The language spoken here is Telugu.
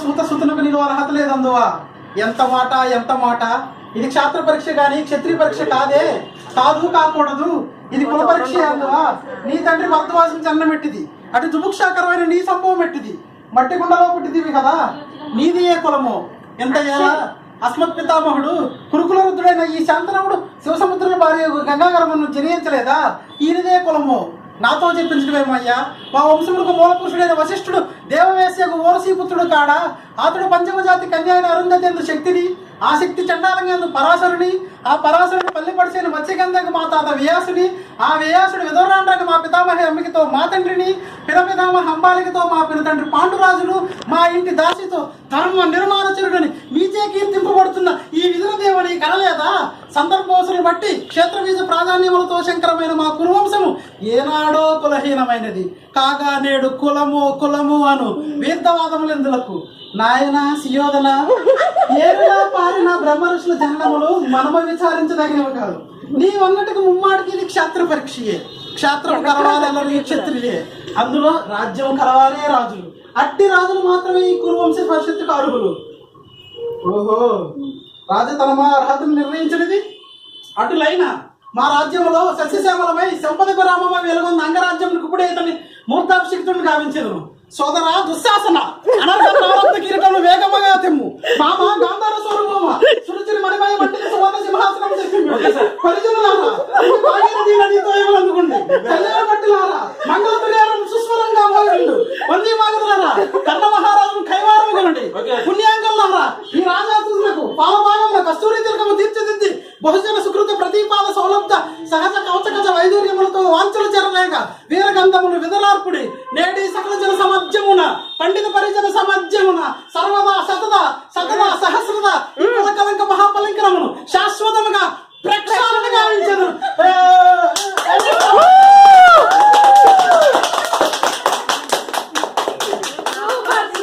సూత సుతునకు నీకు అర్హత లేదందువా. ఎంత మాట. ఇది క్షాత్ర పరీక్ష గాని క్షత్రియ పరీక్ష కాకూడదు. ఇది కుల పరీక్ష అందువా. నీ తండ్రి భరద్వాజం జన్మమెట్టిది, అటు దుభుక్షాకరమైన నీ సంభవం ఎట్టిది. మట్టి గుండలో పుట్టిదివి కదా, నీది ఏ కులము ఎంత ఎలా. అస్మత్ పితామహుడు కురుకుల రుద్రుడైన ఈ శాంతనవుడు శివసముద్రుల భార్య గంగాగరమును జనించలేదా? ఈయనదే కులము నాతో చెప్పించడమేమయ్యా. మా వంశములకు మూల పురుషుడైన వశిష్ఠుడు దేవవేశ్యకు ఓరసీపుత్రుడు కాడా. అతడు పంచమజాతి కన్యాయన అరుంధతి శక్తిని, ఆ శక్తి చండాలంగా పరాశరుని, ఆ పరాశరుడు పల్లెపడిసిన మత్స్యగంధకు మా తాత వ్యాసుని, ఆ వ్యాసుడు విధవరాండ్రాన్ని మా పితామహ అమ్మికతో మా తండ్రిని, పితామహ అంబాలికతో మా తండ్రి పాండురాజును, మా ఇంటి దాసితో ధర్మ నిర్మాణచరుడని మీచే కీర్తింపబడుతున్న ఈ విదురదేవుని కనలేదా? సందర్భోసులు బట్టి క్షేత్రబీజ ప్రాధాన్యములతో శంకరమైన మా కురువంశము ఏనాడో కులహీనమైనది కాగా నేడు కులము అను వీర్ధవాదములెందులకు. నాయన సియోదన, ఏరులా పారిన బ్రహ్మ ఋషుల జననములు మనము విచారించదగినవి కాదు. నీవన్నట్టుకు ముమ్మాటికి ఇది క్షాత్ర పరీక్షయే. క్షాత్రం కలవాలెల్లరూ క్షత్రియులే, అందులో రాజ్యం కలవాలే రాజులు. అట్టి రాజులు మాత్రమే ఈ కురువంశ పరిషత్తుకు అర్హులు. ఓహో, రాజతనమా అర్హతను నిర్ణయించినది అటులైన మా రాజ్యంలో సస్యశ్యామలమై సంపదకు రామమ్మ వెలుగొంది అంగరాజ్యం ఇప్పుడే ఇతని మూర్ధాభిషిక్తుడిని గావించదును. సోదరా దుశ్శాసన, అనర్థ కిరీటంలో వేగమగా తెమ్ము. మామ గాంధార స్వరూపమ సురుచిని మణిమయ మట్టి సువర్ణ సింహాసనం పరిజనులారా నదితో ఏమనుకోండి. కళ్యాణ పట్టులారా మంగళ తుర్యారం సుస్వరంగా మోగండు. వందీ మాగదులారా కర్ణ మహారాజు కైవారం కొనండి. పుణ్యాంగల్లారా ఈ రాజాతులకు పాలభాగంలో కస్తూరి తిలకము తీర్చిదిద్ది బహుజన సుకృత ప్రతిపాద సౌలభ్య సహజ కవచకజ వైదూర్యములతో వాంఛలు చెరలేక వీరగంధములు విదలార్పుడి నేడి సకల జన సమధ్యమున పండిత పరిజన సమధ్యమున సర్వదా సతదా సకల సహస్రద